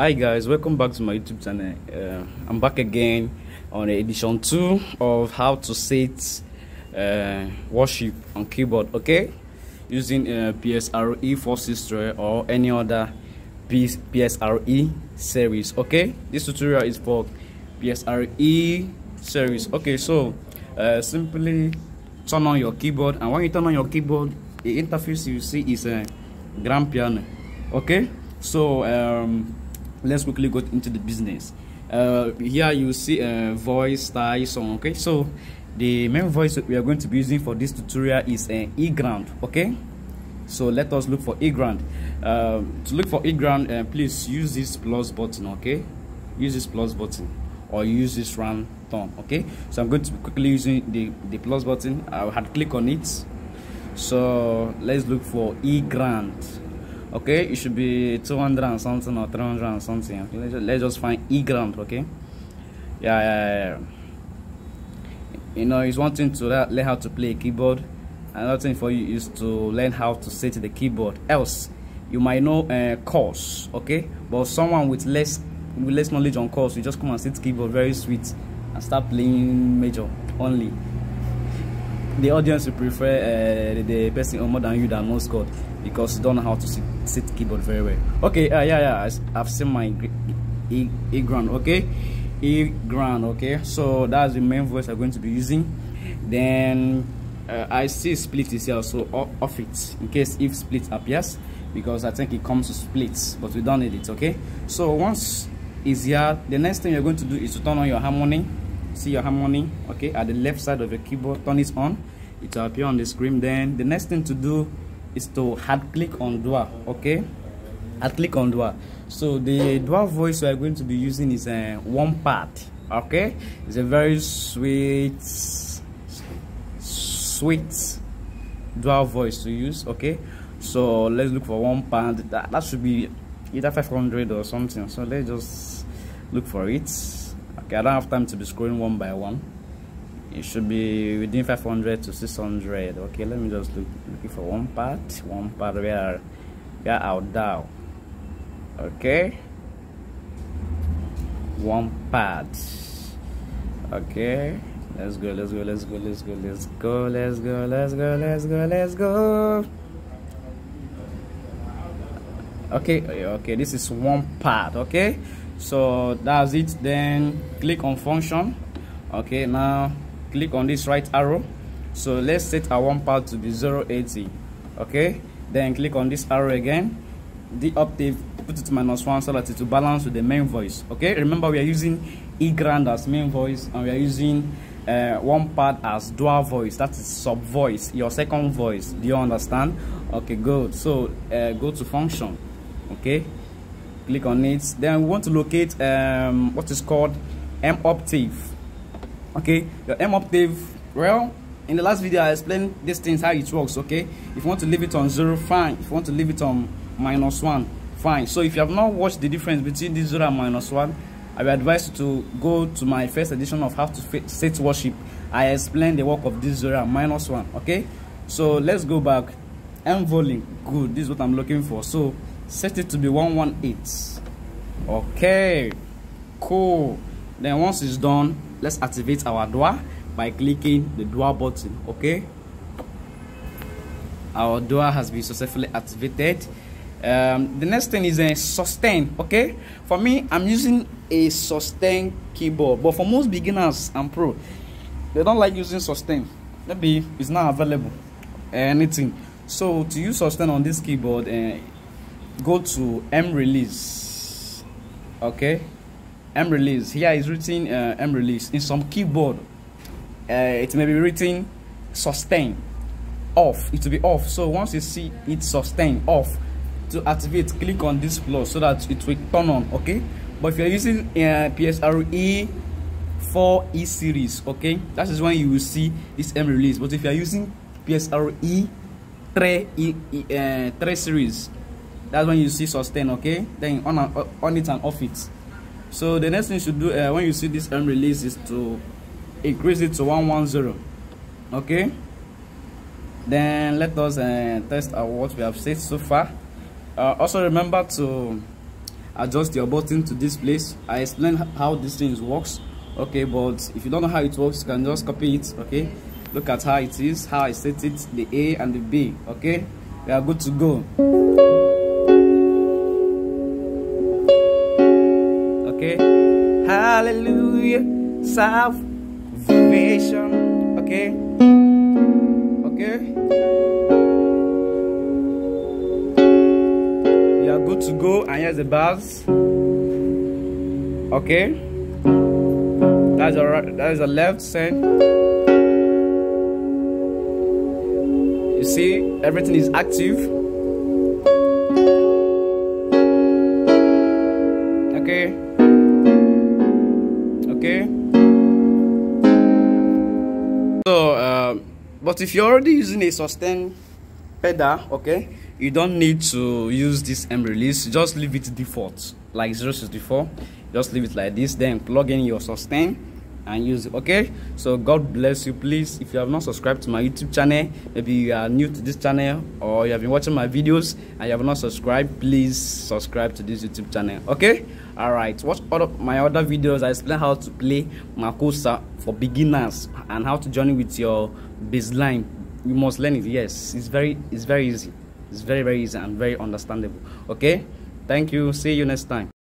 Hi guys, welcome back to my YouTube channel. I'm back again on edition 2 of how to set worship on keyboard, okay, using PSR E463 or any other PSR E series. Okay, this tutorial is for PSR E series. Okay, so simply turn on your keyboard, and when you turn on your keyboard, the interface you see is a grand piano. Okay, so let's quickly go into the business. Here you see a voice, style, song. Okay, so the main voice we are going to be using for this tutorial is E grand. Okay, so let us look for E grand. To look for E grand, please use this plus button. Okay, use this plus button or use this round thumb. Okay, so I'm going to be quickly using the plus button. I had click on it, so let's look for E grand. Okay, it should be 200 and something or 300 and something. Okay, let's just find E grand. Okay, yeah. You know, it's one thing to learn how to play a keyboard. Another thing for you is to learn how to set the keyboard. Else, you might know chords. Okay, but someone with less knowledge on chords, you just come and set keyboard very sweet and start playing major only. The audience will prefer the person more than you that knows chord, because you don't know how to set keyboard very well. Okay, I've seen my E grand. Okay, E grand. Okay, so that's the main voice I'm going to be using. Then I see split is here, so off it in case if split appears, because I think it comes to splits, but we don't need it. Okay, so once it's here, the next thing you're going to do is to turn on your harmony. See your harmony, okay, at the left side of your keyboard. Turn it on, it will appear on the screen. Then the next thing to do is to hard click on DUA. Okay, hard click on DUA. So the DUA voice we are going to be using is one part. Okay, it's a very sweet DUA voice to use. Okay, so let's look for one part. That should be either 500 or something, so let's just look for it. Okay, I don't have time to be scrolling one by one. It should be within 500 to 600. Okay, let me just looking for one part where I'll dial. Okay, one part. Okay, let's go. Okay, this is one part. Okay, so that's it. Then click on function. Okay, now click on this right arrow. So let's set our one part to be 080. Okay, then click on this arrow again, the octave, put it to -1 so that it will balance with the main voice. Okay, remember we are using E grand as main voice, and we are using one part as dual voice, that is sub voice, your second voice. Do you understand? Okay, good. So go to function. Okay, click on it. Then we want to locate what is called M octave. Okay, your M octave, well, in the last video I explained these things, how it works. Okay, if you want to leave it on 0, fine. If you want to leave it on -1, fine. So if you have not watched the difference between this 0 and -1, I will advise you to go to my first edition of how to set worship. I explained the work of this 0 and -1. Okay, so let's go back. M volume, good, this is what I'm looking for. So set it to be 118. Okay, cool. Then once it's done, let's activate our DUA by clicking the DUA button. Okay, our DUA has been successfully activated. The next thing is a sustain. Okay, for me, I'm using a sustain keyboard, but for most beginners and pro, they don't like using sustain. Maybe it's not available anything. So to use sustain on this keyboard, go to M release. Okay, M release. Here is written M release. In some keyboard, it may be written sustain off. It will be off. So once you see it sustain off, to activate, click on this plus so that it will turn on. Okay, but if you're using PSR E4 series, okay, that is when you will see this M release. But if you are using PSR E3 series, that's when you see sustain. Okay, then on it and off it. So the next thing you should do when you see this M release is to increase it to 110. Okay, then let us test out what we have set so far. Also remember to adjust your button to this place. I explain how this thing works, okay? But if you don't know how it works, you can just copy it, okay? Look at how it is, how I set it, the A and the B, okay? We are good to go. Okay, hallelujah, salvation, okay? Okay, we are good to go, and here's the bars. Okay, that is the left side. You see, everything is active. Okay. Okay. So, but if you're already using a sustain pedal, okay, you don't need to use this M release. Just leave it default, like 064. Just leave it like this. Then plug in your sustain and use it, okay? So God bless you. Please, if you have not subscribed to my YouTube channel, maybe you are new to this channel, or you have been watching my videos and you have not subscribed, please subscribe to this YouTube channel, okay? All right, watch all of my other videos. I explain how to play makosa for beginners and how to join with your bass line. You must learn it. Yes, it's very easy. It's very easy and very understandable, okay? Thank you. See you next time.